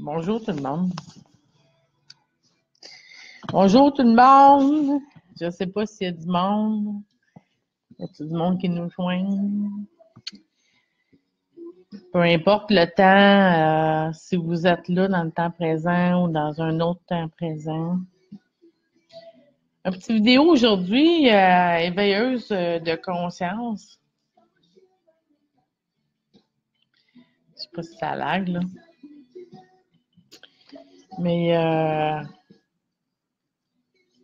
Bonjour tout le monde. Bonjour tout le monde. Je ne sais pas s'il y a du monde. Y a-t-il du monde qui nous joint? Peu importe le temps, si vous êtes là dans le temps présent ou dans un autre temps présent. Une petite vidéo aujourd'hui, éveilleuse de conscience. Je sais pas si ça lag, là. Mais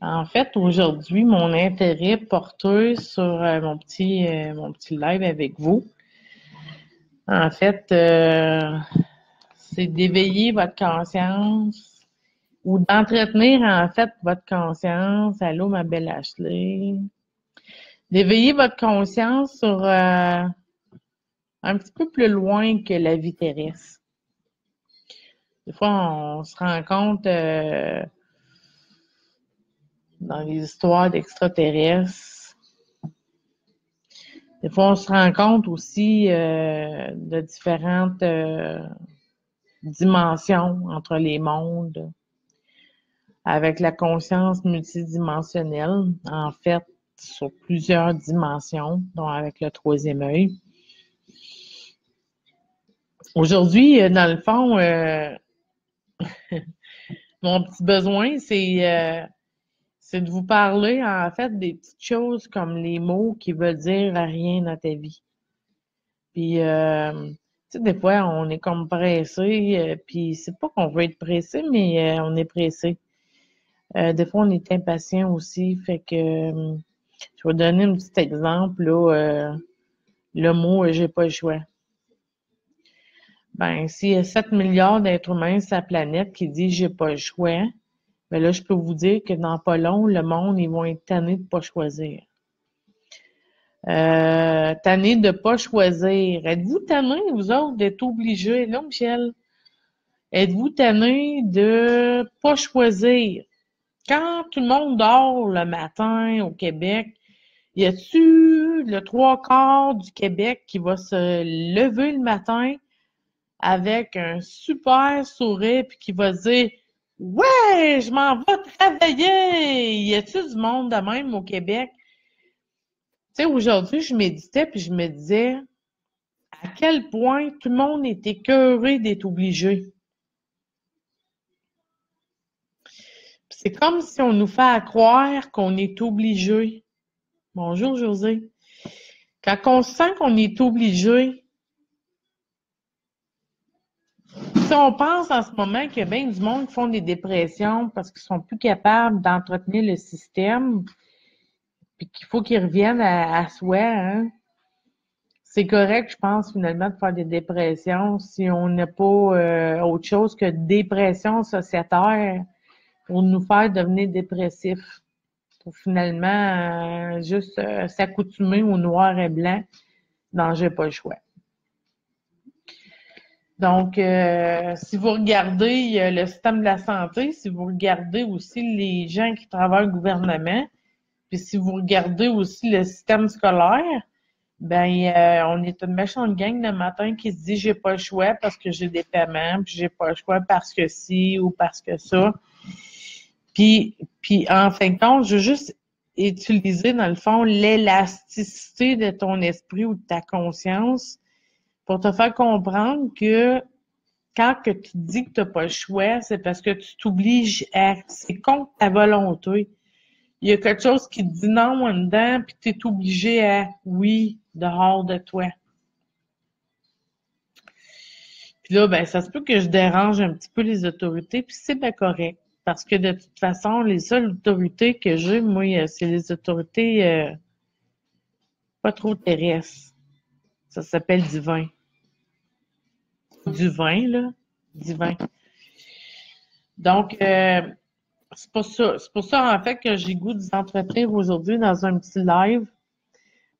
en fait, aujourd'hui, mon intérêt porté sur mon petit live avec vous, en fait, c'est d'éveiller votre conscience ou d'entretenir, en fait, votre conscience. Allô, ma belle Ashley. D'éveiller votre conscience sur un petit peu plus loin que la vie terrestre. Des fois, on se rend compte dans les histoires d'extraterrestres. Des fois, on se rend compte aussi de différentes dimensions entre les mondes, avec la conscience multidimensionnelle, en fait, sur plusieurs dimensions, dont avec le troisième œil. Aujourd'hui, dans le fond, mon petit besoin, c'est de vous parler, en fait, des petites choses comme les mots qui veulent dire rien dans ta vie. Puis, tu sais, des fois, on est comme pressé, puis c'est pas qu'on veut être pressé, mais on est pressé. Des fois, on est impatient aussi, fait que je vais donner un petit exemple, là, le mot « j'ai pas le choix ». Ben, s'il y a 7 milliards d'êtres humains sur la planète qui disent « j'ai pas le choix », ben là, je peux vous dire que dans pas long, le monde, ils vont être tannés de pas choisir. Tannés de pas choisir. Êtes-vous tannés, vous autres, d'être obligés? Non, Michel? Êtes-vous tannés de pas choisir? Quand tout le monde dort le matin au Québec, y a-tu le 3/4 du Québec qui va se lever le matin avec un super sourire puis qui va dire « Ouais, je m'en vais travailler! » Y a-tu du monde de même au Québec? Tu sais, aujourd'hui, je méditais puis je me disais à quel point tout le monde est écœuré d'être obligé. C'est comme si on nous fait croire qu'on est obligé. Bonjour, José. Quand on sent qu'on est obligé, si on pense en ce moment qu'il y a bien du monde qui font des dépressions parce qu'ils sont plus capables d'entretenir le système, puis qu'il faut qu'ils reviennent à soi, hein? C'est correct, je pense, finalement, de faire des dépressions si on n'a pas autre chose que dépression sociétaire pour nous faire devenir dépressifs. Pour finalement juste s'accoutumer au noir et blanc dont j'ai pas le choix. Donc, si vous regardez le système de la santé, si vous regardez aussi les gens qui travaillent au gouvernement, puis si vous regardez aussi le système scolaire, ben on est une méchante gang le matin qui se dit j'ai pas le choix parce que j'ai des paiements, puis j'ai pas le choix parce que ci ou parce que ça. Puis en fin de compte, je veux juste utiliser, dans le fond, l'élasticité de ton esprit ou de ta conscience pour te faire comprendre que quand que tu dis que tu n'as pas le choix, c'est parce que tu t'obliges à... C'est contre ta volonté. Il y a quelque chose qui te dit non en dedans, puis tu es obligé à oui dehors de toi. Puis là, ben ça se peut que je dérange un petit peu les autorités, puis c'est bien correct. Parce que de toute façon, les seules autorités que j'ai, moi, c'est les autorités pas trop terrestres. Ça s'appelle divin. Du vin, là. Divin. Donc, c'est pour ça, en fait, que j'ai goût de vous entretenir aujourd'hui dans un petit live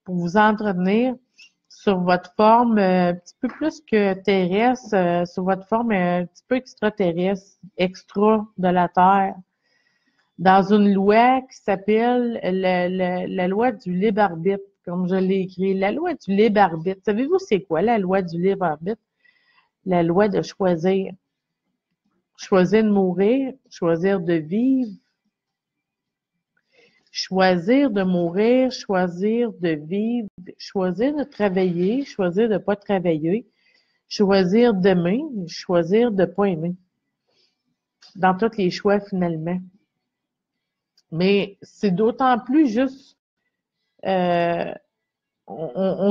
pour vous entretenir sur votre forme un petit peu plus que terrestre, sur votre forme un petit peu extraterrestre, extra de la Terre, dans une loi qui s'appelle la loi du libre-arbitre, comme je l'ai écrit. La loi du libre-arbitre. Savez-vous c'est quoi la loi du libre-arbitre? La loi de choisir. choisir de mourir, choisir de vivre, choisir de mourir, choisir de vivre, choisir de travailler, choisir de ne pas travailler, choisir d'aimer, choisir de ne pas aimer. Dans tous les choix, finalement. Mais c'est d'autant plus juste, on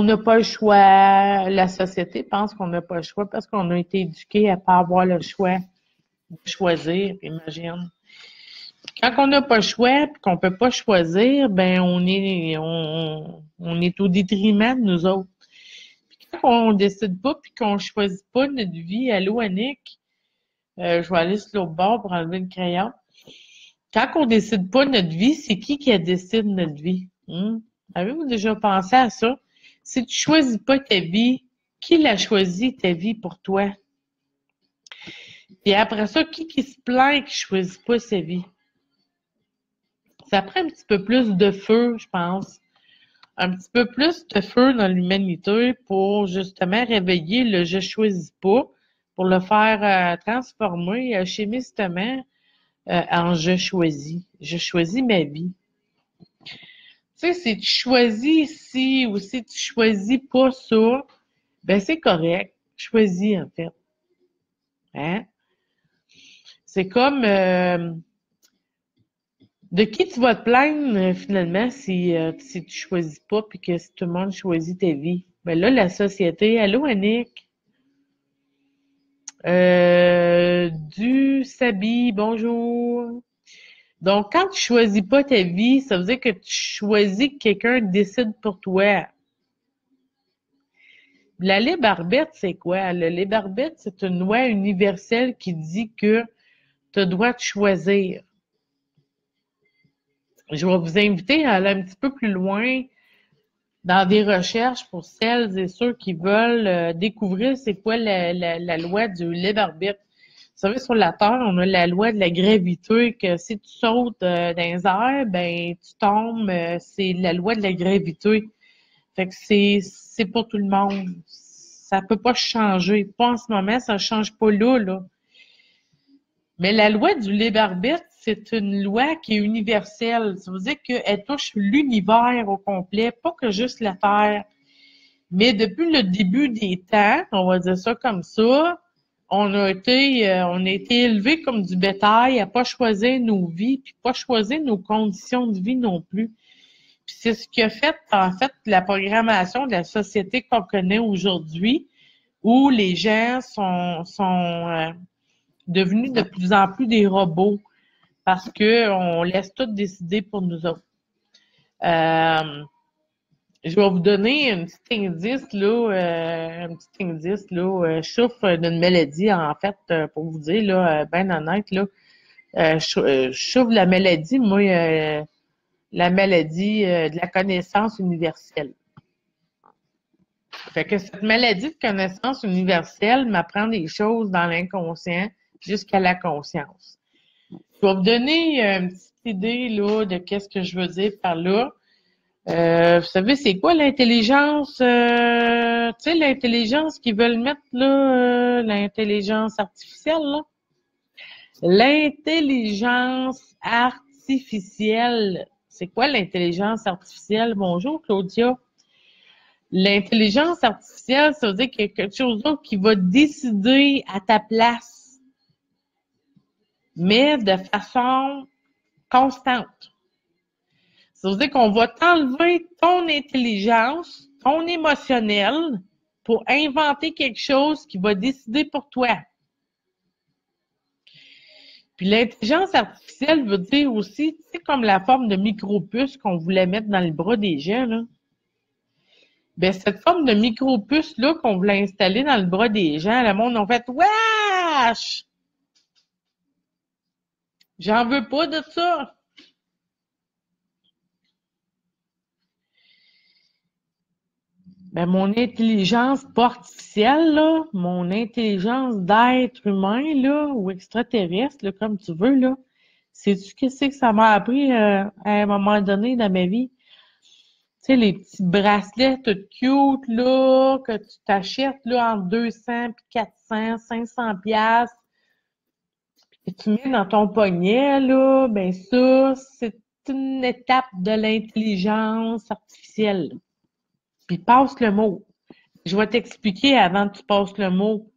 n'a pas le choix, la société pense qu'on n'a pas le choix parce qu'on a été éduqué à ne pas avoir le choix de choisir, imagine. Quand on n'a pas le choix et qu'on ne peut pas choisir, ben on est au détriment de nous autres. Puis quand on ne décide pas puis qu'on ne choisit pas notre vie, allô Annick, je vais aller sur l'autre bord pour enlever le crayon. Quand on décide pas notre vie, c'est qui décide notre vie? Avez-vous déjà pensé à ça? Si tu choisis pas ta vie, qui l'a choisi ta vie pour toi? Et après ça, qui se plaint qui choisit pas sa vie? Ça prend un petit peu plus de feu, je pense. Un petit peu plus de feu dans l'humanité pour justement réveiller le je choisis pas, pour le faire transformer chimistement en je choisis. Je choisis ma vie. Tu sais, si tu choisis ci ou si tu choisis pas ça, ben c'est correct. Choisis, en fait. Hein? C'est comme de qui tu vas te plaindre finalement si tu choisis pas puis que si tout le monde choisit ta vie. Ben là, la société. Allô, Annick? Du Sabi, bonjour. Donc, quand tu choisis pas ta vie, ça veut dire que tu choisis que quelqu'un décide pour toi. La libre arbitre, c'est quoi? Le libre arbitre, c'est une loi universelle qui dit que tu as le droit de choisir. Je vais vous inviter à aller un petit peu plus loin dans des recherches pour celles et ceux qui veulent découvrir c'est quoi la loi du libre arbitre. Vous savez, sur la Terre, on a la loi de la gravité, que si tu sautes dans les airs, ben tu tombes, c'est la loi de la gravité. Fait que c'est pour tout le monde. Ça peut pas changer. Pas en ce moment, ça change pas là. Mais la loi du libre arbitre, c'est une loi qui est universelle. Ça veut dire qu'elle touche l'univers au complet, pas que juste la Terre. Mais depuis le début des temps, on va dire ça comme ça, on a été élevés comme du bétail à pas choisir nos vies, puis pas choisir nos conditions de vie non plus. Puis c'est ce qui a fait, en fait, la programmation de la société qu'on connaît aujourd'hui, où les gens sont devenus de plus en plus des robots parce que on laisse tout décider pour nous autres. Je vais vous donner un petit indice là, je souffre d'une maladie en fait, pour vous dire là, ben honnête là, je souffre de la maladie, moi, la maladie de la connaissance universelle. Fait que cette maladie de connaissance universelle m'apprend des choses dans l'inconscient jusqu'à la conscience. Je vais vous donner une petite idée là de qu'est-ce que je veux dire par là. Vous savez, c'est quoi l'intelligence? Tu sais, l'intelligence qu'ils veulent mettre là, l'intelligence artificielle, là. L'intelligence artificielle. C'est quoi l'intelligence artificielle? Bonjour, Claudia. L'intelligence artificielle, ça veut dire qu'il y a quelque chose d'autre qui va décider à ta place, mais de façon constante. Ça veut dire qu'on va t'enlever ton intelligence, ton émotionnel, pour inventer quelque chose qui va décider pour toi. Puis l'intelligence artificielle veut dire aussi, tu sais, comme la forme de micropuce qu'on voulait mettre dans le bras des gens, là. Ben, cette forme de micropuce-là qu'on voulait installer dans le bras des gens, le monde a fait « Wesh! J'en veux pas de ça! » Ben, mon intelligence pas artificielle, là, mon intelligence d'être humain, là, ou extraterrestre, là, comme tu veux, là, sais-tu qu'est-ce que ça m'a appris à un moment donné dans ma vie? Tu sais, les petits bracelets tout cute, là, que tu t'achètes, là, entre 200 puis 400, 500 piastres. que tu mets dans ton poignet, là, ben ça, c'est une étape de l'intelligence artificielle. Puis passe le mot. Je vais t'expliquer avant que tu passes le mot.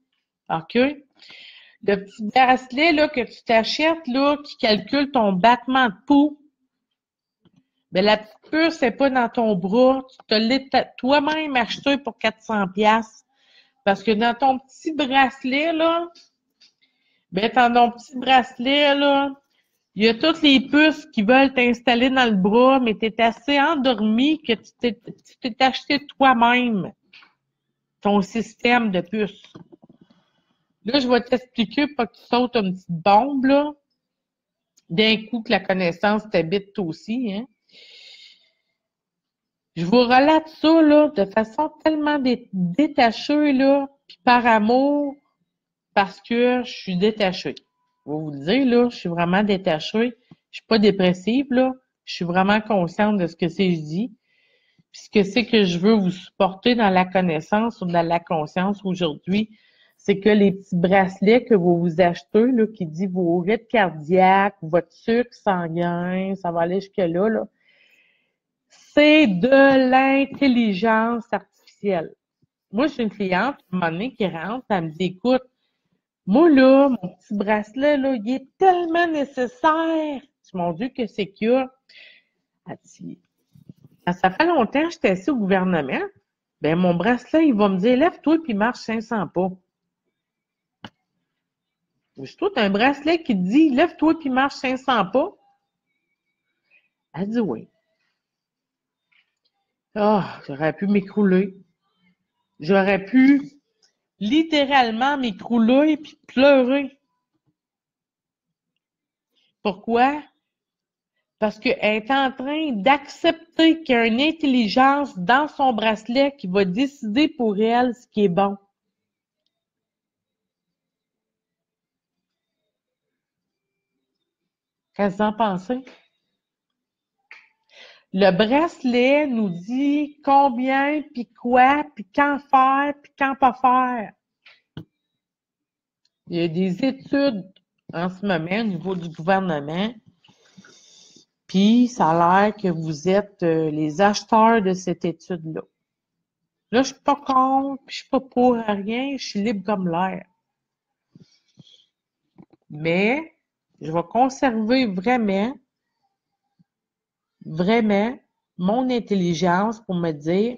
OK? Le petit bracelet là, que tu t'achètes, là, qui calcule ton battement de pouls, ben la petite puce, c'est pas dans ton bras. Tu te l'as toi-même acheté pour 400$. Parce que dans ton petit bracelet, là, ben dans ton petit bracelet, là, il y a toutes les puces qui veulent t'installer dans le bras, mais tu es assez endormi que tu t'es acheté toi-même ton système de puces. Là, je vais t'expliquer pour que tu sautes une petite bombe, là. D'un coup que la connaissance t'habite toi aussi, hein. Je vous relate ça, là, de façon tellement détachée, là, puis par amour, parce que je suis détachée. Je vais vous le dire, là, je suis vraiment détachée. Je suis pas dépressive, là. Je suis vraiment consciente de ce que c'est que je dis. Puis ce que c'est que je veux vous supporter dans la connaissance ou dans la conscience aujourd'hui, c'est que les petits bracelets que vous vous achetez, là, qui dit vos rythmes cardiaques, votre sucre sanguin, ça va aller jusque-là, là, c'est de l'intelligence artificielle. Moi, j'ai une cliente, à un moment donné, qui rentre, elle me dit, écoute, moi, là, mon petit bracelet, là, il est tellement nécessaire. Mon Dieu, que c'est qu'il y a? Elle dit, ça fait longtemps que j'étais assis au gouvernement. Ben, mon bracelet, il va me dire, lève-toi puis marche 500 pas. Je trouve un bracelet qui te dit, lève-toi puis marche 500 pas. Elle dit oui. Ah, j'aurais pu m'écrouler. J'aurais pu littéralement m'écrouler puis pleurer. Pourquoi? Parce qu'elle est en train d'accepter qu'il y a une intelligence dans son bracelet qui va décider pour elle ce qui est bon. Qu'est-ce que vous en pensez? Le bracelet nous dit combien, puis quoi, puis quand faire, puis quand pas faire. Il y a des études en ce moment au niveau du gouvernement, puis ça a l'air que vous êtes les acheteurs de cette étude-là. Là, je suis pas contre, puis je suis pas pour rien, je suis libre comme l'air. Mais je vais conserver vraiment mon intelligence pour me dire,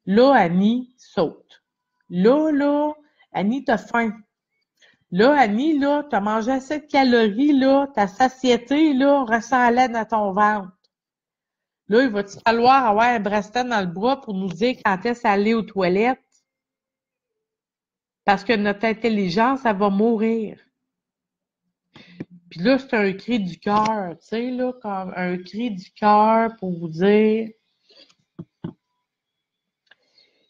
là, Annie, saute. Là, Annie, t'as faim. Là, Annie, là, t'as mangé assez de calories, là, ta satiété, là, ressent-la dans ton ventre. Là, il va-tu falloir avoir un bracelet dans le bras pour nous dire quand est-ce aller aux toilettes? Parce que notre intelligence, elle va mourir. Puis là, c'est un cri du cœur, tu sais, là, comme un cri du cœur pour vous dire,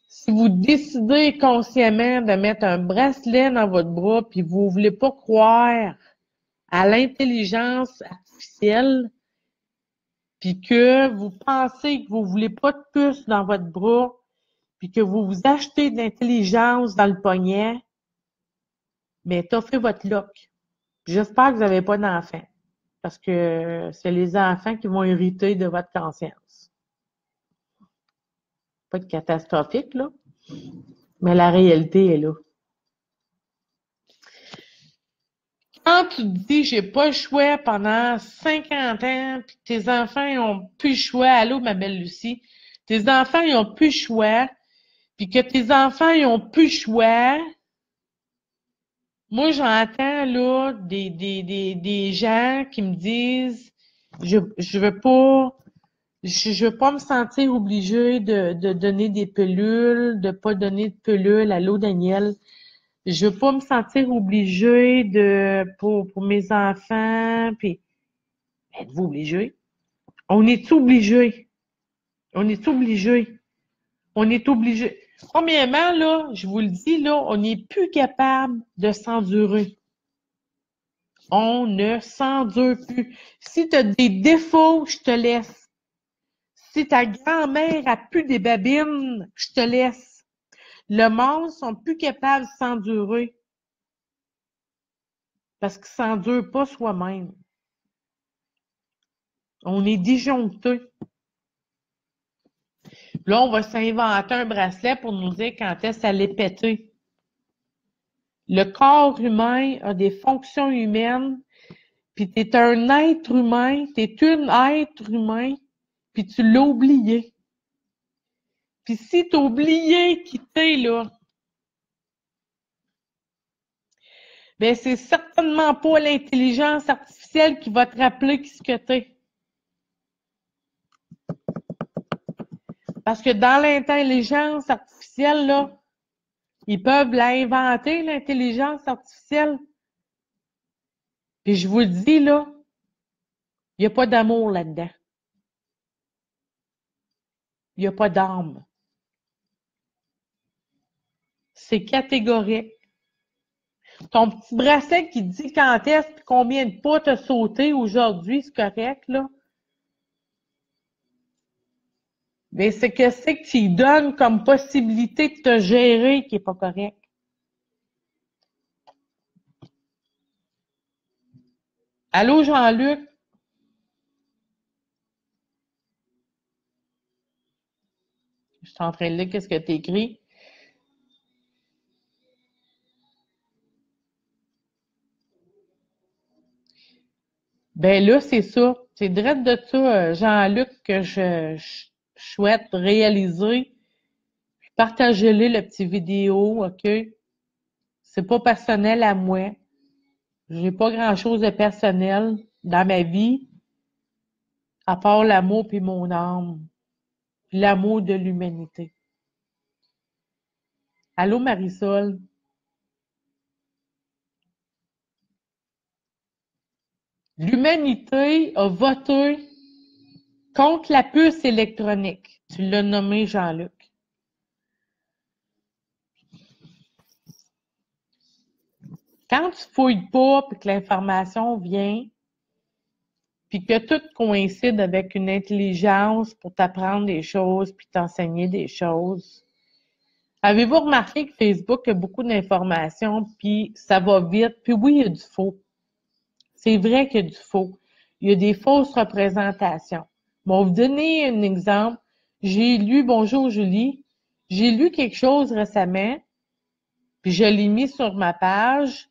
si vous décidez consciemment de mettre un bracelet dans votre bras, puis vous ne voulez pas croire à l'intelligence artificielle, puis que vous pensez que vous ne voulez pas de puce dans votre bras, puis que vous vous achetez de l'intelligence dans le poignet, mais t'offrez votre loc. J'espère que vous n'avez pas d'enfants, parce que c'est les enfants qui vont hériter de votre conscience. Pas de catastrophique, là, mais la réalité est là. Quand tu te dis j'ai pas le choix pendant 50 ans, puis tes enfants ils ont plus le choix, allô ma belle Lucie, tes enfants ils ont plus le choix, puis que tes enfants ils ont plus le choix, moi j'entends là des gens qui me disent je veux pas me sentir obligée de donner des pilules, de pas donner de pilules, allô Daniel. Je veux pas me sentir obligée pour mes enfants, puis êtes-vous obligé? On est obligé. On est obligé. On est obligé. Premièrement, là, je vous le dis, là, on n'est plus capable de s'endurer. On ne s'endure plus. Si tu as des défauts, je te laisse. Si ta grand-mère a plus des babines, je te laisse. Le monde sont plus capables de s'endurer. Parce qu'il ne s'endure pas soi-même. On est disjoncté. Là, on va s'inventer un bracelet pour nous dire quand est-ce qu'elle est pétée. Le corps humain a des fonctions humaines, puis tu es un être humain, tu es un être humain, puis tu l'as oublié. Puis si tu as oublié qui t'es, là, ben c'est certainement pas l'intelligence artificielle qui va te rappeler qui ce que t'es. Parce que dans l'intelligence artificielle, là, ils peuvent l'inventer, l'intelligence artificielle. Puis je vous le dis, là, il n'y a pas d'amour là-dedans. Il n'y a pas d'âme. C'est catégorique. Ton petit bracelet qui dit quand est-ce et combien de pas t'as sauté aujourd'hui, c'est correct, là. Mais c'est que tu lui donnes comme possibilité de te gérer qui n'est pas correct. Allô, Jean-Luc? Je suis en train de lire qu'est-ce que tu écris. Ben là, c'est ça. C'est direct de ça, Jean-Luc, que je souhaite réaliser. Puis partagez-le, la petite vidéo, OK? C'est pas personnel à moi. J'ai pas grand-chose de personnel dans ma vie, à part l'amour puis mon âme. Puis l'amour de l'humanité. Allô, Marisol? L'humanité a voté contre la puce électronique. Tu l'as nommé, Jean-Luc. Quand tu fouilles pas puis que l'information vient, puis que tout coïncide avec une intelligence pour t'apprendre des choses puis t'enseigner des choses. Avez-vous remarqué que Facebook a beaucoup d'informations puis ça va vite? Puis oui, il y a du faux. C'est vrai qu'il y a du faux. Il y a des fausses représentations. Bon, on va vous donner un exemple. J'ai lu, bonjour Julie, j'ai lu quelque chose récemment, puis je l'ai mis sur ma page,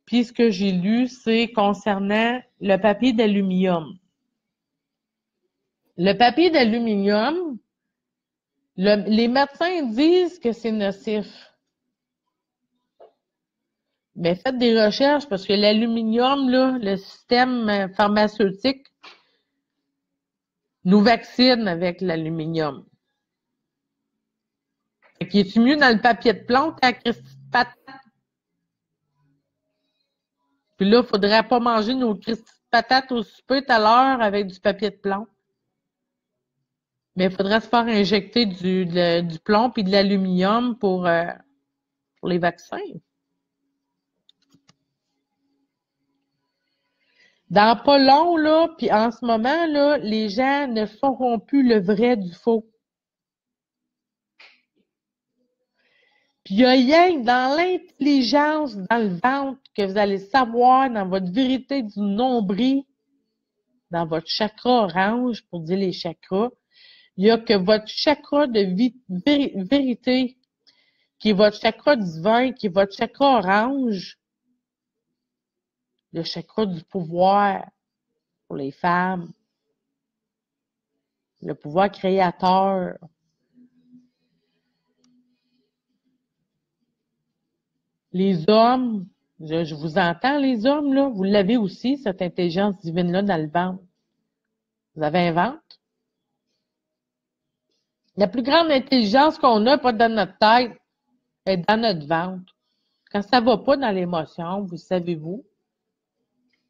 puis ce que j'ai lu, c'est concernant le papier d'aluminium. Le papier d'aluminium, les médecins disent que c'est nocif. Mais faites des recherches parce que l'aluminium, là, le système pharmaceutique nous vaccine avec l'aluminium. Fait qu'il est mieux dans le papier de plomb qu'à Christy de patate. Puis là, il ne faudrait pas manger nos Christy de patates au souper tout à l'heure avec du papier de plomb. Mais il faudrait se faire injecter du plomb et de l'aluminium pour les vaccins. Dans pas long, là, puis en ce moment, là, les gens ne sauront plus le vrai du faux. Puis il y a rien dans l'intelligence, dans le ventre, que vous allez savoir dans votre vérité du nombril, dans votre chakra orange, pour dire les chakras. Il y a que votre chakra de vérité, qui est votre chakra divin, qui est votre chakra orange, le chakra du pouvoir pour les femmes, le pouvoir créateur. Les hommes, je vous entends, les hommes, là, vous l'avez aussi, cette intelligence divine-là dans le ventre. Vous avez un ventre? La plus grande intelligence qu'on a, pas dans notre tête, est dans notre ventre. Quand ça ne va pas dans l'émotion, vous savez-vous,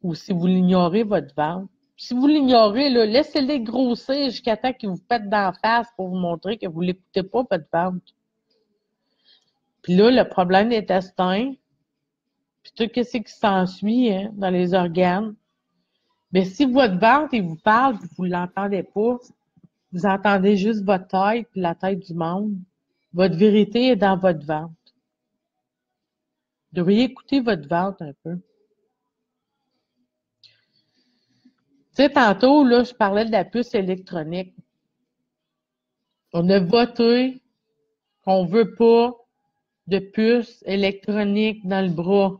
ou si vous l'ignorez, votre ventre. Si vous l'ignorez, là, laissez-les grossir jusqu'à temps qu'il vous pète d'en face pour vous montrer que vous ne l'écoutez pas, votre ventre. Puis là, le problème des intestins, puis tout ce qui s'ensuit hein, dans les organes, bien, si votre ventre, il vous parle, puis vous ne l'entendez pas, vous entendez juste votre tête, puis la tête du monde, votre vérité est dans votre ventre. Vous devriez écouter votre ventre un peu. Tu sais, tantôt, là, je parlais de la puce électronique. On a voté qu'on veut pas de puce électronique dans le bras.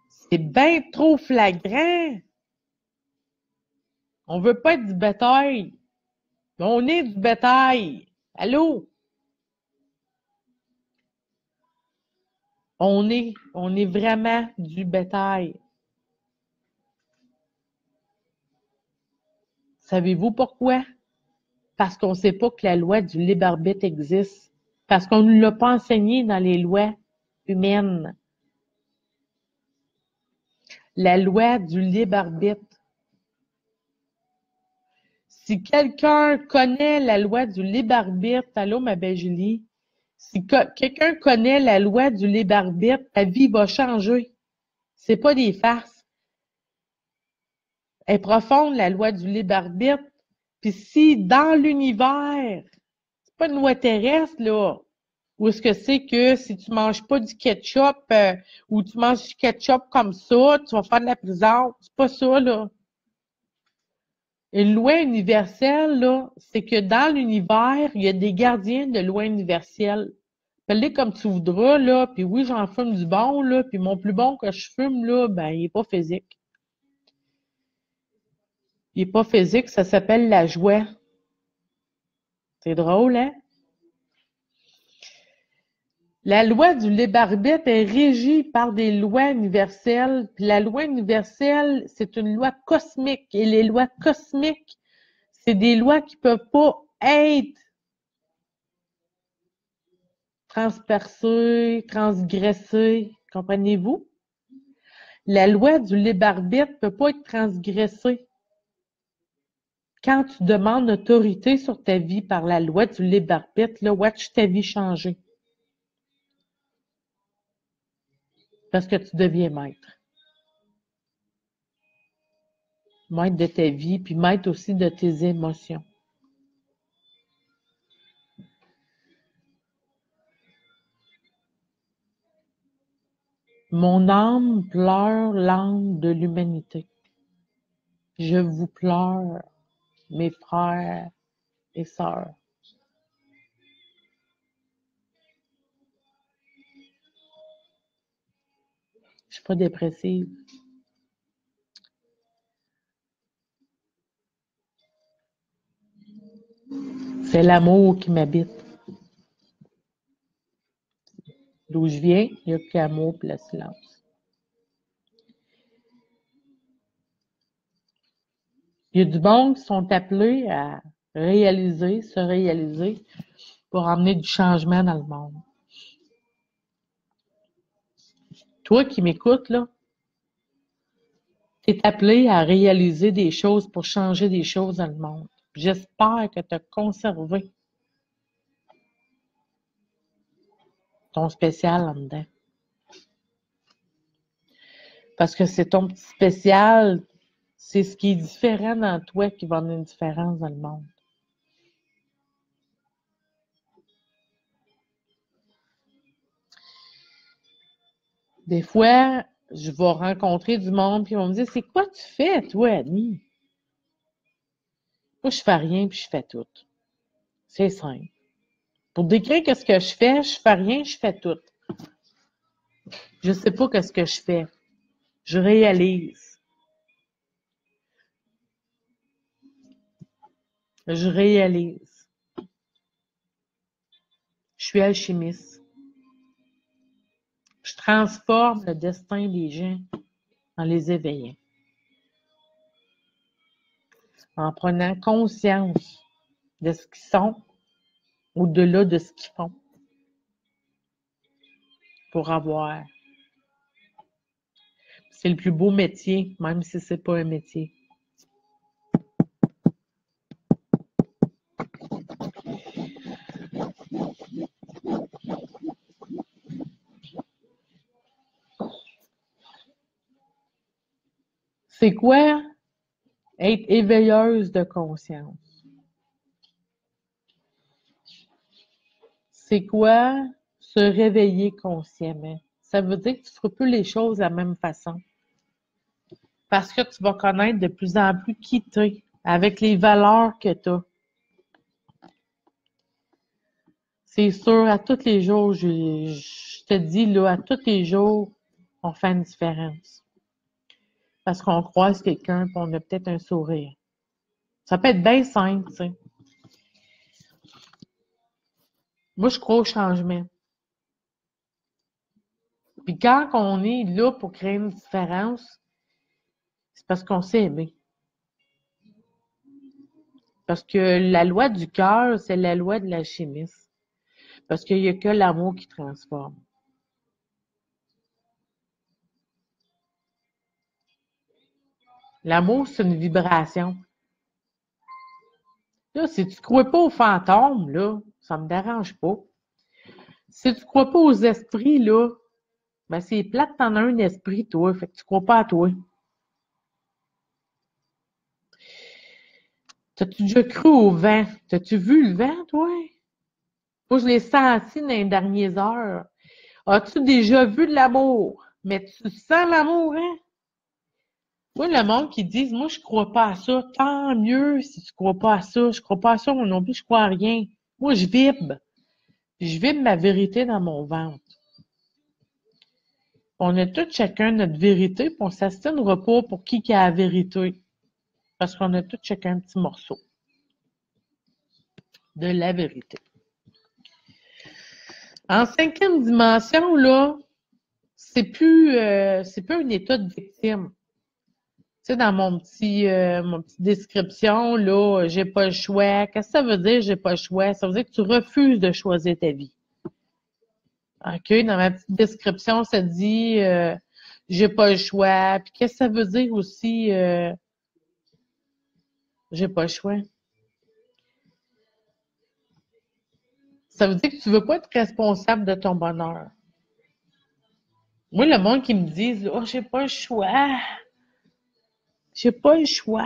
C'est bien trop flagrant. On veut pas être du bétail. Mais on est du bétail. Allô? On est vraiment du bétail. Savez-vous pourquoi? Parce qu'on ne sait pas que la loi du libre arbitre existe. Parce qu'on ne l'a pas enseigné dans les lois humaines. La loi du libre arbitre. Si quelqu'un connaît la loi du libre arbitre, allô ma belle Julie, si quelqu'un connaît la loi du libre arbitre, ta vie va changer. C'est pas des farces. Elle est profonde, la loi du libre arbitre. Puis si dans l'univers, c'est pas une loi terrestre, là, où est-ce que c'est que si tu manges pas du ketchup ou tu manges du ketchup comme ça, tu vas faire de la prison. C'est pas ça, là. Une loi universelle, là, c'est que dans l'univers, il y a des gardiens de loi universelle. Appelle-les comme tu voudras, là, puis oui, j'en fume du bon, là, puis mon plus bon que je fume, là, ben, il est pas physique. Il est pas physique, ça s'appelle la joie. C'est drôle, hein? La loi du libre arbitre est régie par des lois universelles. Puis la loi universelle, c'est une loi cosmique. Et les lois cosmiques, c'est des lois qui peuvent pas être transpercées, transgressées. Comprenez-vous? La loi du libre arbitre peut pas être transgressée. Quand tu demandes autorité sur ta vie par la loi du libre arbitre, là, watch ta vie changer. Parce que tu deviens maître. Maître de ta vie, puis maître aussi de tes émotions. Mon âme pleure l'âme de l'humanité. Je vous pleure, mes frères et sœurs. Je suis pas dépressive. C'est l'amour qui m'habite. D'où je viens, il n'y a que l'amour et le silence. Il y a du monde qui sont appelés à réaliser, se réaliser pour amener du changement dans le monde. Toi qui m'écoutes, là, tu es appelé à réaliser des choses pour changer des choses dans le monde. J'espère que tu as conservé ton spécial là-dedans. Parce que c'est ton petit spécial, c'est ce qui est différent dans toi qui va amener une différence dans le monde. Des fois, je vais rencontrer du monde puis ils vont me dire, c'est quoi tu fais, toi, Annie? Moi, je fais rien puis je fais tout. C'est simple. Pour décrire qu'est-ce que je fais rien, je fais tout. Je sais pas qu'est-ce que je fais. Je réalise. Je réalise. Je suis alchimiste. Je transforme le destin des gens en les éveillant. En prenant conscience de ce qu'ils sont au-delà de ce qu'ils font pour avoir. C'est le plus beau métier, même si c'est pas un métier. C'est quoi être éveilleuse de conscience? C'est quoi se réveiller consciemment? Ça veut dire que tu ne feras plus les choses de la même façon. Parce que tu vas connaître de plus en plus qui t'es, avec les valeurs que tu as. C'est sûr, à tous les jours, je te dis, là, à tous les jours, on fait une différence. Parce qu'on croise quelqu'un et on a peut-être un sourire. Ça peut être bien simple, tu sais. Moi, je crois au changement. Puis quand on est là pour créer une différence, c'est parce qu'on s'est aimé. Parce que la loi du cœur, c'est la loi de l'alchimiste. Parce qu'il n'y a que l'amour qui transforme. L'amour, c'est une vibration. Là, si tu ne crois pas aux fantômes, là, ça me dérange pas. Si tu ne crois pas aux esprits, là, ben c'est plate, t'en as un esprit, toi, fait que tu crois pas à toi. T'as-tu déjà cru au vent? T'as-tu vu le vent, toi? Moi, je l'ai senti dans les dernières heures. As-tu déjà vu de l'amour? Mais tu sens l'amour, hein? Moi, le monde qui dit, moi, je crois pas à ça, tant mieux si tu crois pas à ça. Je crois pas à ça, moi non plus, je crois à rien. Moi, je vibre. Je vibre ma vérité dans mon ventre. On a tous chacun notre vérité, puis on ne s'astinera pas pour qui a la vérité. Parce qu'on a tous chacun un petit morceau de la vérité. En 5e dimension, là, c'est plus un état de victime. Tu sais, dans mon petite description, là, j'ai pas le choix. Qu'est-ce que ça veut dire, j'ai pas le choix? Ça veut dire que tu refuses de choisir ta vie. OK? Dans ma petite description, ça dit, j'ai pas le choix. Puis qu'est-ce que ça veut dire aussi, j'ai pas le choix? Ça veut dire que tu veux pas être responsable de ton bonheur. Moi, le monde qui me dit, oh, j'ai pas le choix. J'ai pas le choix.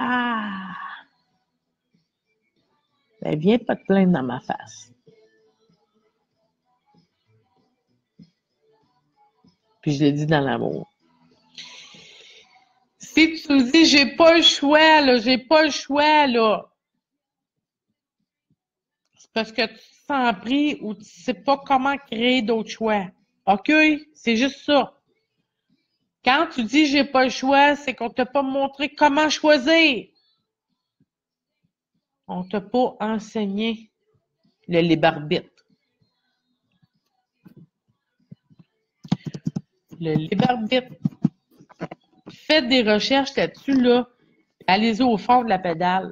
Ben, viens pas te plaindre dans ma face. Puis je le dis dans l'amour. Si tu me dis, j'ai pas le choix, là, j'ai pas le choix, là, c'est parce que tu te sens pris ou tu sais pas comment créer d'autres choix. OK? C'est juste ça. Quand tu dis j'ai pas le choix, c'est qu'on t'a pas montré comment choisir. On t'a pas enseigné le libre arbitre. Le libre arbitre. Faites des recherches là-dessus, là. Allez-y au fond de la pédale.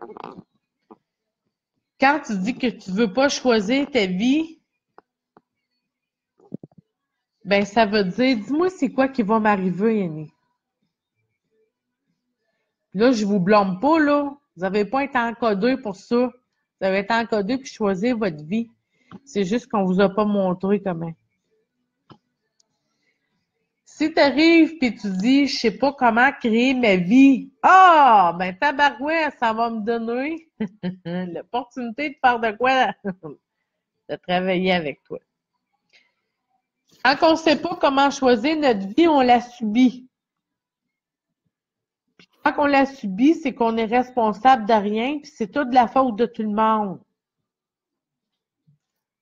Quand tu dis que tu veux pas choisir ta vie, ben ça veut dire, dis-moi c'est quoi qui va m'arriver, Annie. Là, je vous blâme pas, là. Vous n'avez pas été encodé pour ça. Vous avez été encodé pour choisir votre vie. C'est juste qu'on vous a pas montré comment. Si tu arrives et tu dis, je sais pas comment créer ma vie, ben tabarouette, ça va me donner l'opportunité de faire de quoi, de travailler avec toi. Quand on ne sait pas comment choisir notre vie, on la subit. Puis quand on la subit, c'est qu'on est responsable de rien, puis c'est toute la faute de tout le monde.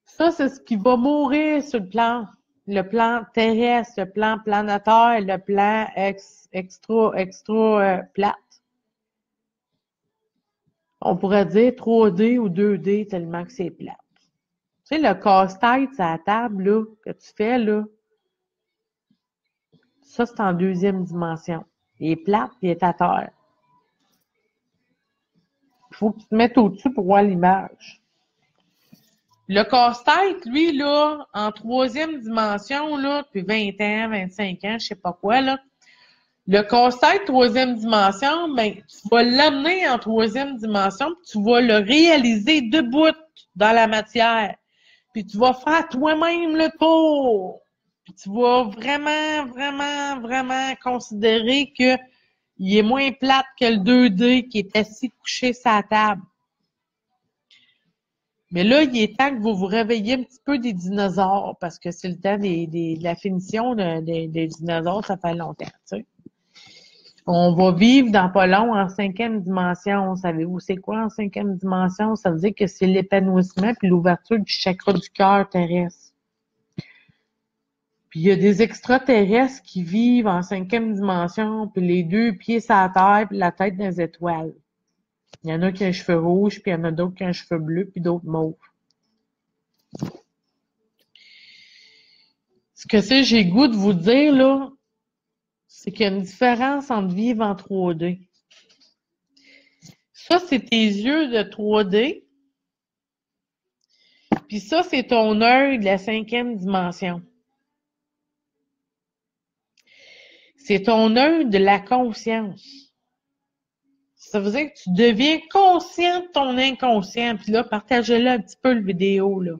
Ça, c'est ce qui va mourir sur le plan terrestre, le plan planétaire, le plan extra plate. On pourrait dire 3D ou 2D tellement que c'est plate. Tu sais, le casse-tête à la table là, que tu fais, là, ça, c'est en 2e dimension. Il est plate, il est à terre. Il faut que tu te mettes au-dessus pour voir l'image. Le casse-tête, lui, là, en 3e dimension, là, depuis 20 ans, 25 ans, je sais pas quoi, là, le casse-tête 3e dimension, ben, tu vas l'amener en 3e dimension, puis tu vas le réaliser debout dans la matière. Puis tu vas faire toi-même le tour. Puis tu vas vraiment, vraiment, vraiment considérer que il est moins plate que le 2D qui est assis couché sur la table. Mais là, il est temps que vous vous réveillez un petit peu des dinosaures, parce que c'est le temps de la finition des dinosaures, ça fait longtemps, tu sais. On va vivre dans pas long en 5e dimension. Savez-vous c'est quoi en 5e dimension? Ça veut dire que c'est l'épanouissement puis l'ouverture du chakra du cœur terrestre. Puis il y a des extraterrestres qui vivent en 5e dimension, puis les 2 pieds sur la terre, puis la tête dans les étoiles. Il y en a qui ont les cheveux rouges, puis il y en a d'autres qui ont les cheveux bleus, puis d'autres mauves. Ce que c'est, j'ai goût de vous dire, là, c'est qu'il y a une différence entre vivre en 3D. Ça, c'est tes yeux de 3D. Puis ça, c'est ton œil de la 5e dimension. C'est ton œil de la conscience. Ça veut dire que tu deviens conscient de ton inconscient. Puis là, partagez-le un petit peu, le vidéo, là.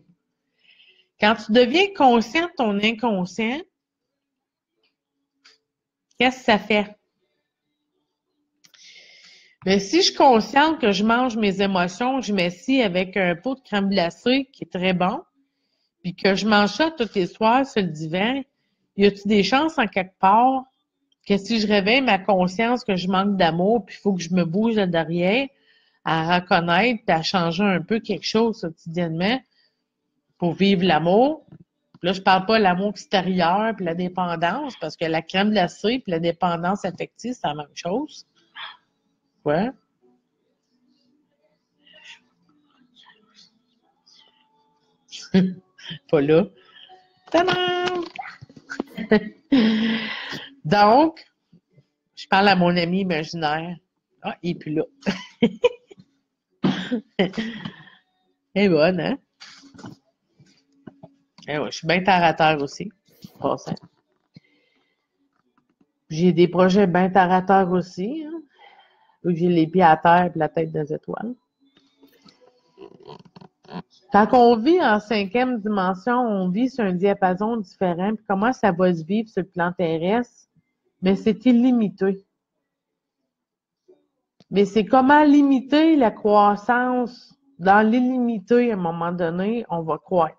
Quand tu deviens conscient de ton inconscient, qu'est-ce que ça fait? Mais si je suis consciente que je mange mes émotions, je m'assieds avec un pot de crème glacée qui est très bon, puis que je mange ça tous les soirs sur le divan, y a-t-il des chances en quelque part que si je réveille ma conscience que je manque d'amour, puis il faut que je me bouge là derrière, à reconnaître, puis à changer un peu quelque chose quotidiennement pour vivre l'amour. Là, je parle pas de l'amour extérieur puis la dépendance, parce que la crème glacée puis la dépendance affective, c'est la même chose. Ouais. Pas là. Tadam! Donc, je parle à mon ami imaginaire. Ah, il est plus là. Elle est bonne, hein? Eh ouais, je suis bien terre à terre aussi. Passant. J'ai des projets bien terre à terre aussi. Hein? Où j'ai les pieds à terre et la tête dans les étoiles. Quand on vit en 5e dimension, on vit sur un diapason différent. Puis comment ça va se vivre sur le plan terrestre? Mais c'est illimité. Mais c'est comment limiter la croissance. Dans l'illimité, à un moment donné, on va croître.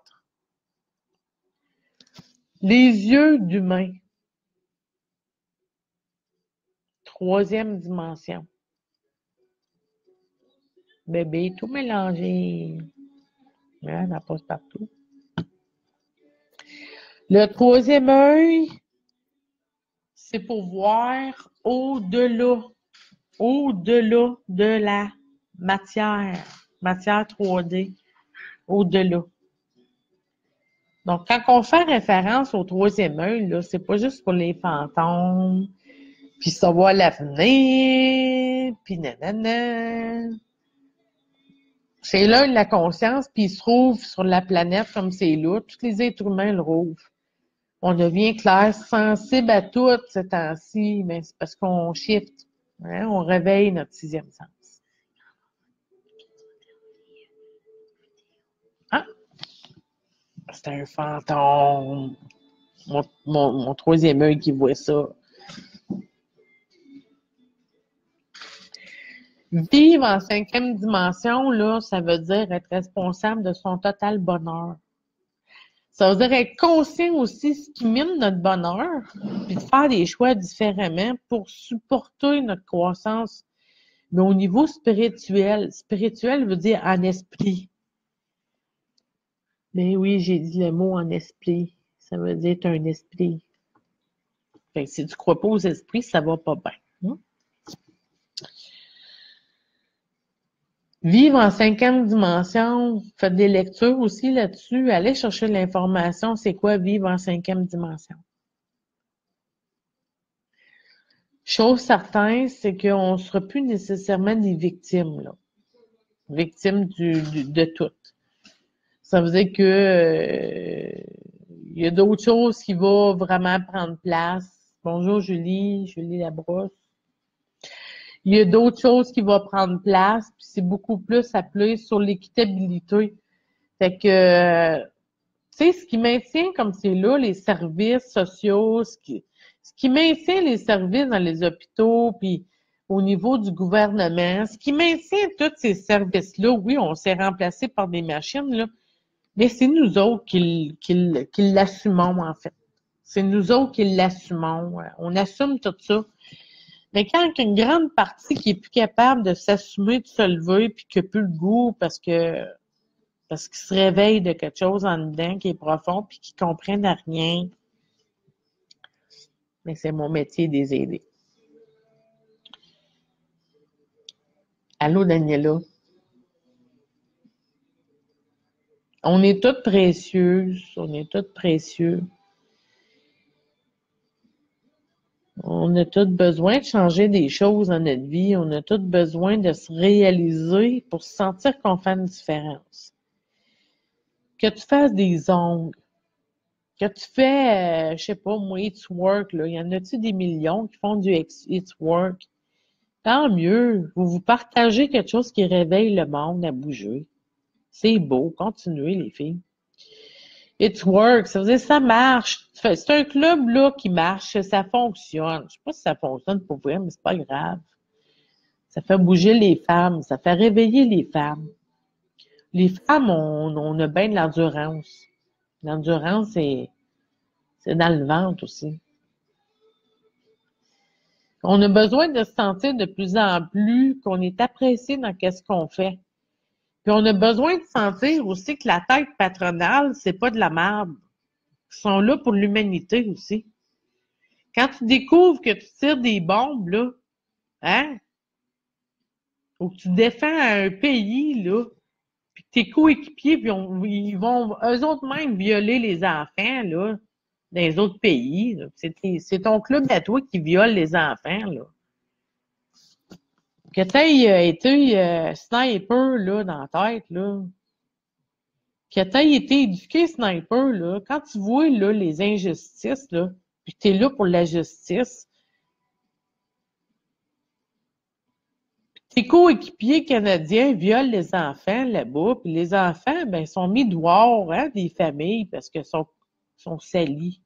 Les yeux d'humain. 3e dimension. Bébé, tout mélangé. Ouais, ça passe partout. Le 3e œil, c'est pour voir au-delà de la matière 3D, au-delà. Donc, quand on fait référence au 3e œil, là, c'est pas juste pour les fantômes, puis savoir l'avenir, puis nanana. C'est l'œil de la conscience, puis il se trouve sur la planète comme c'est là. Tous les êtres humains le rouvrent. On devient clair, sensible à tout ce temps-ci, mais c'est parce qu'on shift. Hein? On réveille notre 6e sens. Ah! C'est un fantôme. Mon 3e œil qui voit ça. Vivre en 5e dimension, là, ça veut dire être responsable de son total bonheur. Ça veut dire être conscient aussi de ce qui mine notre bonheur, puis de faire des choix différemment pour supporter notre croissance. Mais au niveau spirituel, spirituel veut dire en esprit. Mais oui, j'ai dit le mot en esprit. Ça veut dire un esprit. Fait que si tu crois pas aux esprits, ça va pas bien. Hein? Vivre en 5e dimension, faites des lectures aussi là-dessus. Allez chercher l'information, c'est quoi vivre en 5e dimension. Chose certaine, c'est qu'on ne sera plus nécessairement des victimes, là. Victimes de tout. Ça veut dire que il y a d'autres choses qui vont vraiment prendre place. Bonjour Julie Labrousse. Il y a d'autres choses qui vont prendre place, puis c'est beaucoup plus appelé sur l'équitabilité. Fait que, tu sais, ce qui maintient comme c'est là, les services sociaux, ce qui maintient les services dans les hôpitaux, puis au niveau du gouvernement, ce qui maintient tous ces services-là, oui, on s'est remplacé par des machines, là, mais c'est nous autres qui l'assumons, en fait. C'est nous autres qui l'assumons. On assume tout ça. Mais quand il y a une grande partie qui est plus capable de s'assumer, de se lever, puis qui n'a plus le goût parce qu'il se réveille de quelque chose en dedans qui est profond, puis qui ne comprennent rien, mais c'est mon métier de les aider. Allô, Daniela? On est toutes précieuses, on est toutes précieux. On a tous besoin de changer des choses dans notre vie. On a tous besoin de se réaliser pour se sentir qu'on fait une différence. Que tu fasses des ongles, que tu fais, je sais pas, moi, It's Work, là. Il y en a-tu des millions qui font du It's Work? Tant mieux. Vous partagez quelque chose qui réveille le monde à bouger. C'est beau. Continuez, les filles. It works. Ça veut dire ça marche. C'est un club là qui marche, ça fonctionne. Je sais pas si ça fonctionne pour vrai, mais c'est pas grave. Ça fait bouger les femmes, ça fait réveiller les femmes. Les femmes, on a bien de l'endurance. L'endurance, c'est dans le ventre aussi. On a besoin de se sentir de plus en plus qu'on est apprécié dans qu'est-ce qu'on fait. Puis on a besoin de sentir aussi que la tête patronale, c'est pas de la merde. Ils sont là pour l'humanité aussi. Quand tu découvres que tu tires des bombes, là, hein, ou que tu défends un pays, là, puis que tes coéquipiers, puis ils vont eux autres même violer les enfants, là, dans les autres pays. C'est ton club à toi qui viole les enfants, là. Que tu aies été sniper, là, dans la tête, là. Que tu aies été éduqué sniper, là. Quand tu vois, là, les injustices, là, puis que tu es là pour la justice, tes coéquipiers canadiens violent les enfants là-bas, puis les enfants, ben, sont mis dehors, hein, des familles, parce qu'ils sont salis.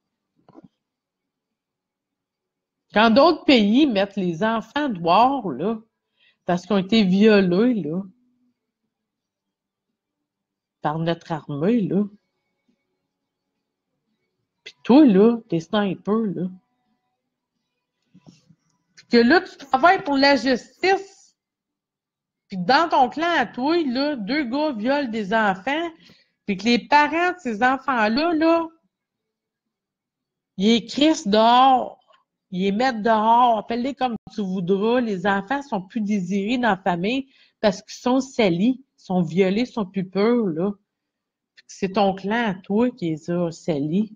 Quand d'autres pays mettent les enfants dehors, là, parce qu'ils ont été violés, là, par notre armée, là. Puis toi, là, t'es sniper, là. Puis que là, tu travailles pour la justice. Puis dans ton clan à toi, là, 2 gars violent des enfants, puis que les parents de ces enfants-là, là, ils les crissent dehors. Ils les mettent dehors, appelle-les comme tu voudras. Les enfants sont plus désirés dans la famille parce qu'ils sont salis, sont violés, sont plus purs, là. C'est ton clan à toi qui les a salis.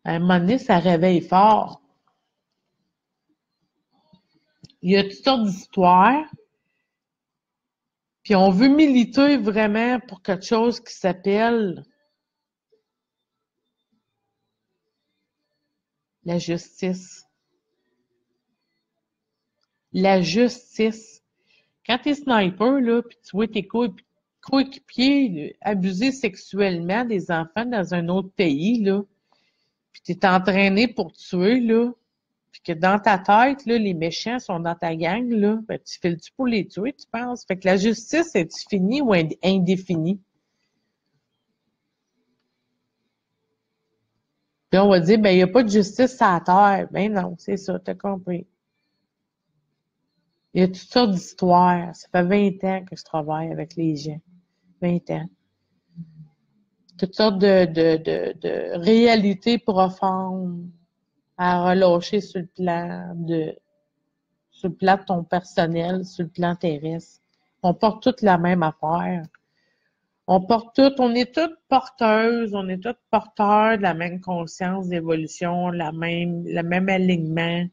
À un moment donné, ça réveille fort. Il y a toutes sortes d'histoires. Puis on veut militer vraiment pour quelque chose qui s'appelle la justice. La justice. Quand t'es sniper, là, puis tu vois tes coéquipiers abuser sexuellement des enfants dans un autre pays, là, puis t'es entraîné pour tuer, là, puis que dans ta tête, là, les méchants sont dans ta gang, là, ben, tu files-tu pour les tuer, tu penses? Fait que la justice, est-tu finie ou indéfinie? Puis on va dire, ben, il n'y a pas de justice à la terre. Ben non, c'est ça, t'as compris. Il y a toutes sortes d'histoires. Ça fait 20 ans que je travaille avec les gens. 20 ans. Toutes sortes de réalités profondes à relâcher sur le plan de ton personnel, sur le plan terrestre. On porte toutes la même affaire. On est toutes porteuses, on est toutes porteurs de la même conscience d'évolution, le même alignement.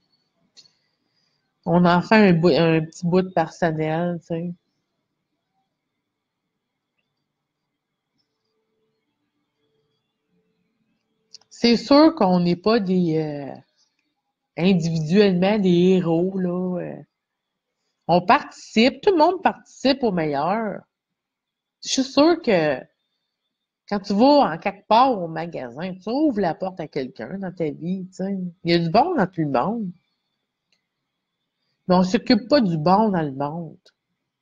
On en fait un petit bout de personnel, tu sais. C'est sûr qu'on n'est pas individuellement des héros, là. On participe, tout le monde participe au meilleur. Je suis sûre que quand tu vas en quelque part au magasin, tu ouvres la porte à quelqu'un dans ta vie, tu sais. Il y a du bon dans tout le monde. Mais on s'occupe pas du bon dans le monde.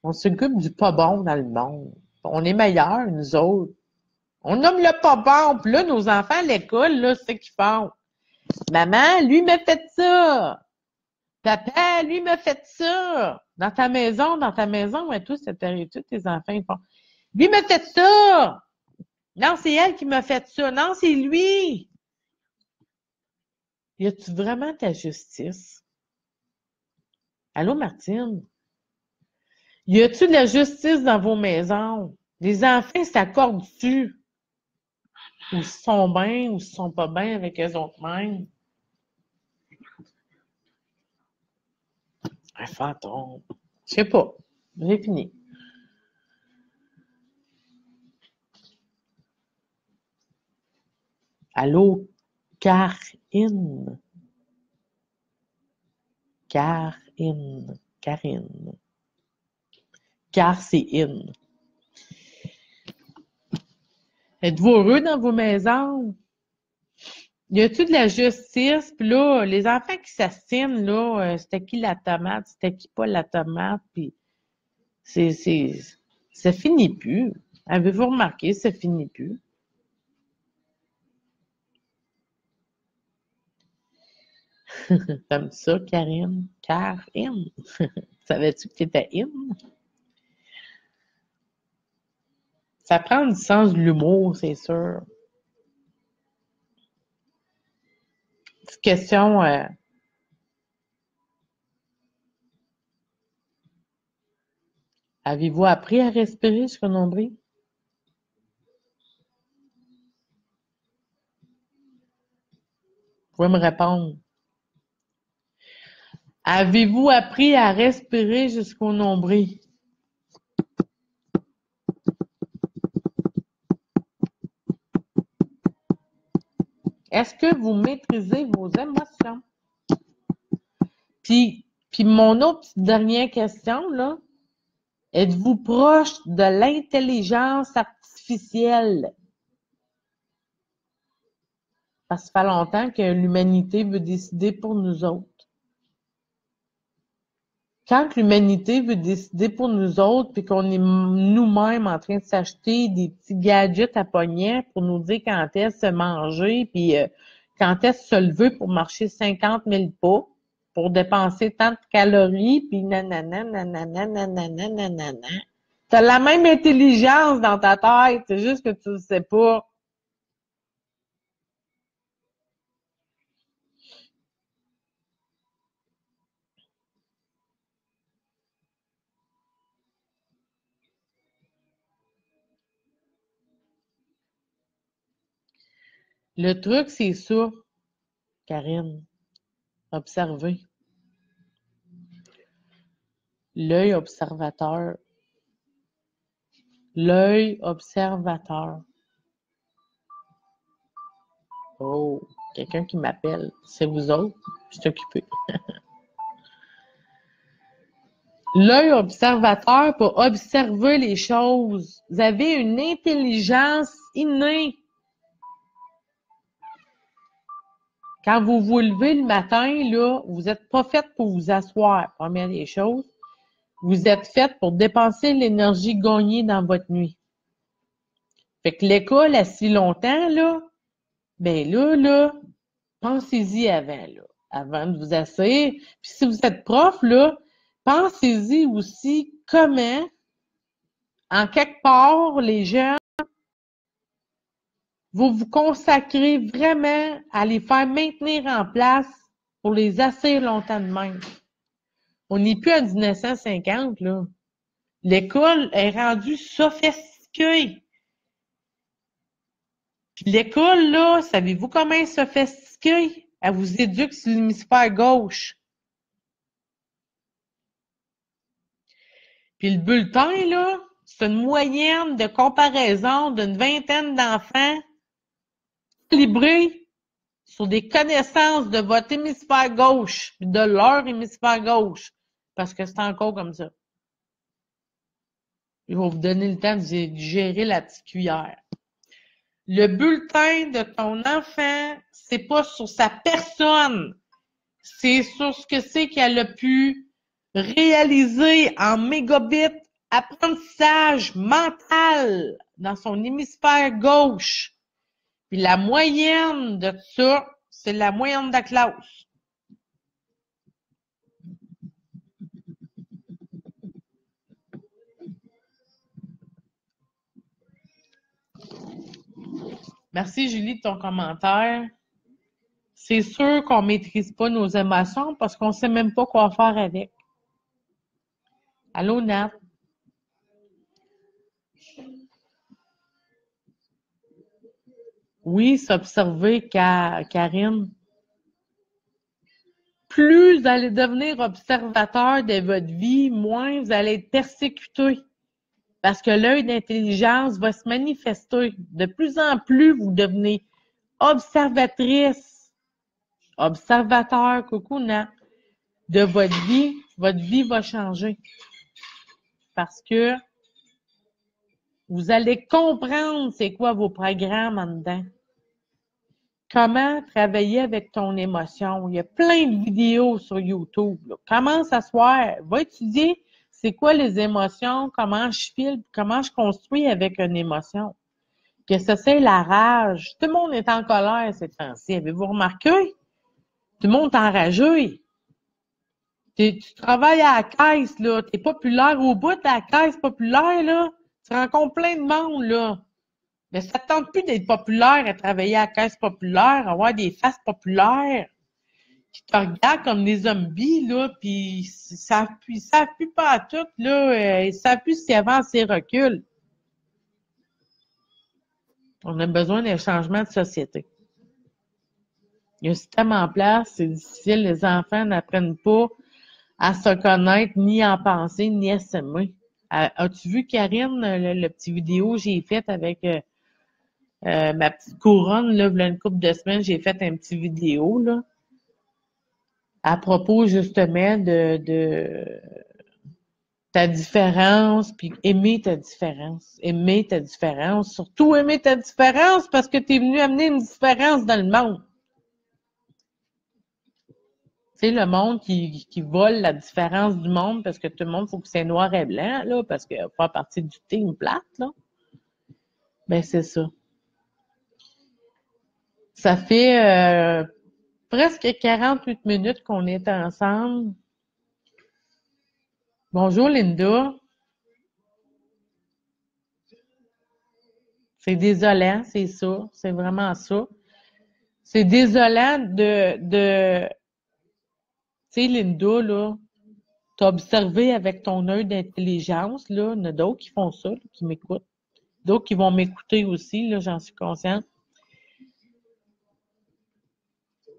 On s'occupe du pas bon dans le monde. On est meilleurs, nous autres. On nomme le pas bon, puis là, nos enfants à l'école, là, c'est ce qu'ils font. Maman, lui m'a fait ça. Papa, lui m'a fait ça. Dans ta maison, ouais, tous tes enfants, ils font. Lui m'a fait ça. Non, c'est elle qui m'a fait ça. Non, c'est lui. Y a-tu vraiment ta justice? Allô, Martine? Y a-tu de la justice dans vos maisons? Les enfants s'accordent-tu? Ou ils sont bien, ou ils sont pas bien avec eux autres mêmes? Un fantôme. Je sais pas. J'ai fini. Allô, Karine. Karine. Karine. Car c'est in. Êtes-vous heureux dans vos maisons? Y a-tu de la justice? Puis là, les enfants qui s'assinent, là, c'était qui la tomate? C'était qui pas la tomate? Puis ça finit plus. Avez-vous remarqué, ça finit plus? T'aimes ça, Karine? Karine? Savais-tu que t'étais in? Ça prend du sens de l'humour, c'est sûr. Petite question. Avez-vous appris à respirer jusqu'au nombril? Vous pouvez me répondre. Avez-vous appris à respirer jusqu'au nombril? Est-ce que vous maîtrisez vos émotions? Puis mon autre petite dernière question, là, êtes-vous proche de l'intelligence artificielle? Parce que ça fait longtemps que l'humanité veut décider pour nous autres. Quand l'humanité veut décider pour nous autres, puis qu'on est nous-mêmes en train de s'acheter des petits gadgets à poignet pour nous dire quand est-ce se manger, puis quand est-ce se lever pour marcher 50 000 pas, pour dépenser tant de calories, puis nanana, nanana, nanana, nanana. T'as la même intelligence dans ta tête, c'est juste que tu le sais pas. Le truc, c'est ça, Karine. Observer. L'œil observateur. L'œil observateur. Oh, quelqu'un qui m'appelle. C'est vous autres? Je suis occupée. L'œil observateur pour observer les choses. Vous avez une intelligence innée. Quand vous vous levez le matin, là, vous n'êtes pas fait pour vous asseoir, première des choses. Vous êtes fait pour dépenser l'énergie gagnée dans votre nuit. Fait que l'école, assis longtemps, là, ben là, pensez-y avant de vous asseoir. Puis si vous êtes prof, là, pensez-y aussi comment, en quelque part, les gens vont vous consacrer vraiment à les faire maintenir en place pour les asseoir longtemps de même. On n'est plus en 1950, là. L'école est rendue sophistiquée. Puis l'école, là, savez-vous comment elle est sophistiquée? Elle vous éduque sur l'hémisphère gauche. Puis le bulletin, là, c'est une moyenne de comparaison d'une vingtaine d'enfants calibrés sur des connaissances de votre hémisphère gauche, puis de leur hémisphère gauche, parce que c'est encore comme ça. Il va vous donner le temps de gérer la petite cuillère. Le bulletin de ton enfant, c'est pas sur sa personne, c'est sur ce que c'est qu'elle a pu réaliser en mégabits apprentissage mental dans son hémisphère gauche. Puis la moyenne de ça, C'est la moyenne de la classe. Merci, Julie, de ton commentaire. C'est sûr qu'on ne maîtrise pas nos émotions parce qu'on ne sait même pas quoi faire avec. Allô, Nat? Oui, s'observer, Karine. Plus vous allez devenir observateur de votre vie, moins vous allez être persécuté. Parce que l'œil d'intelligence va se manifester. De plus en plus, vous devenez observatrice, observateur, coucou, Nat, de votre vie va changer. Parce que vous allez comprendre c'est quoi vos programmes en dedans. Comment travailler avec ton émotion. Il y a plein de vidéos sur YouTube. Là. Commence à s'asseoir, va étudier c'est quoi les émotions, comment je file, comment je construis avec une émotion. Que ça, c'est la rage. Tout le monde est en colère ces temps-ci. Avez-vous remarqué? Tout le monde est enragé. Tu travailles à la caisse, là. T'es populaire au bout de la caisse populaire, là. Tu rencontres plein de monde, là. Mais ça ne tente plus d'être populaire, à travailler à la caisse populaire, avoir des faces populaires qui te regardent comme des zombies, là, puis ils savent plus pas à tout, là. Ils savent plus si avance et recule. On a besoin d'un changement de société. Il y a un système en place, c'est difficile, les enfants n'apprennent pas à se connaître, ni à en penser, ni à s'aimer. As-tu vu, Karine, le petit vidéo que j'ai fait avec ma petite couronne, là, il y a une couple de semaines, j'ai fait un petit vidéo, là, à propos, justement, de ta différence, puis aimer ta différence. Aimer ta différence. Surtout aimer ta différence parce que tu es venu amener une différence dans le monde. Tu sais, le monde qui vole la différence du monde parce que tout le monde, il faut que c'est noir et blanc, là, parce que faire partie du team plate, là. Ben, c'est ça. Ça fait presque 48 minutes qu'on est ensemble. Bonjour, Linda. C'est désolant, c'est ça. C'est vraiment ça. C'est désolant de tu sais, Linda, là, t'as observé avec ton œil d'intelligence, là, il y en a d'autres qui font ça, là, qui m'écoutent. D'autres qui vont m'écouter aussi, là, j'en suis consciente.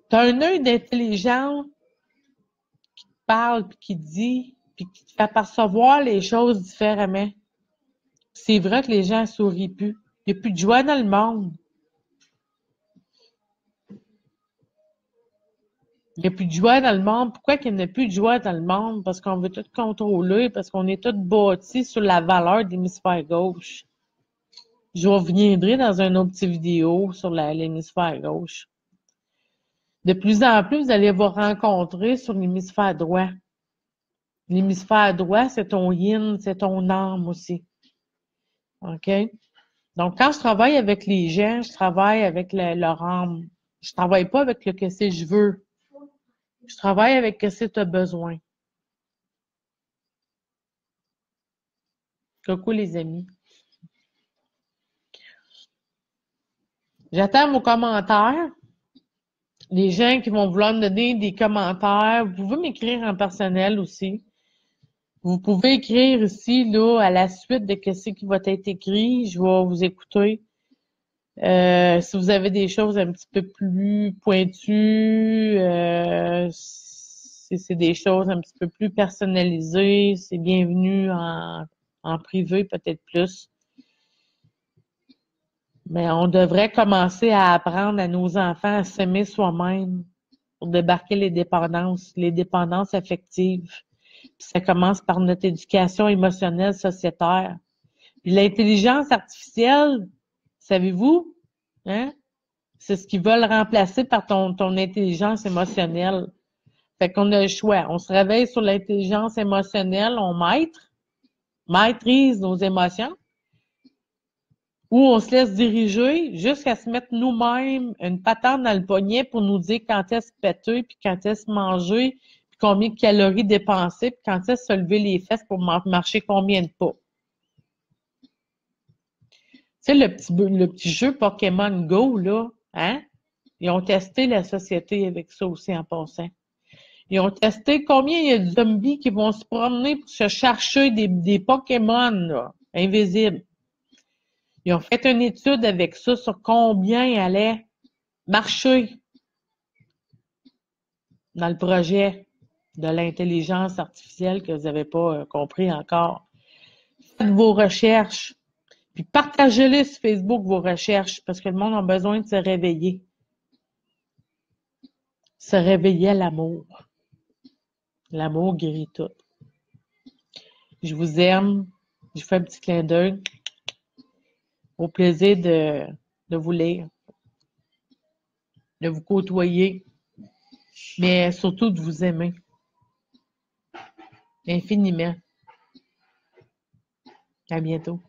T'as un œil d'intelligence qui te parle, puis qui te dit, puis qui te fait percevoir les choses différemment. C'est vrai que les gens ne sourient plus. Il n'y a plus de joie dans le monde. Il n'y a plus de joie dans le monde. Pourquoi qu'il n'y a plus de joie dans le monde? Parce qu'on veut tout contrôler, parce qu'on est tous bâtis sur la valeur de l'hémisphère gauche. Je reviendrai dans une autre petite vidéo sur l'hémisphère gauche. De plus en plus, vous allez vous rencontrer sur l'hémisphère droit. L'hémisphère droit, c'est ton yin, c'est ton âme aussi. OK? Donc, quand je travaille avec les gens, je travaille avec leur âme. Je travaille pas avec le que c'est je veux. Je travaille avec ce que tu as besoin. Coucou les amis. J'attends vos commentaires. Les gens qui vont vouloir me donner des commentaires, vous pouvez m'écrire en personnel aussi. Vous pouvez écrire ici, là, à la suite de ce qui va être écrit. Je vais vous écouter. Si vous avez des choses un petit peu plus pointues, si c'est des choses un petit peu plus personnalisées, c'est bienvenu en privé, peut-être plus. Mais on devrait commencer à apprendre à nos enfants à s'aimer soi-même pour débarquer les dépendances affectives. Puis ça commence par notre éducation émotionnelle sociétaire. Puis l'intelligence artificielle, savez-vous, hein? C'est ce qu'ils veulent remplacer par ton intelligence émotionnelle. Fait qu'on a le choix. On se réveille sur l'intelligence émotionnelle, on maîtrise nos émotions. Ou on se laisse diriger jusqu'à se mettre nous-mêmes une patente dans le poignet pour nous dire quand est-ce péter, puis quand est-ce manger, puis combien de calories dépenser, puis quand est-ce se lever les fesses pour marcher combien de pas. Tu sais, le petit jeu Pokémon Go, là, hein? Ils ont testé la société avec ça aussi en passant. Ils ont testé combien il y a de zombies qui vont se promener pour se chercher des Pokémon, là, invisibles. Ils ont fait une étude avec ça sur combien il allait marcher dans le projet de l'intelligence artificielle que vous n'avez pas compris encore. Faites vos recherches, puis partagez-les sur Facebook, vos recherches, parce que le monde a besoin de se réveiller. Se réveiller à l'amour. L'amour guérit tout. Je vous aime. Je fais un petit clin d'œil. Au plaisir de vous lire, de vous côtoyer, mais surtout de vous aimer infiniment. À bientôt.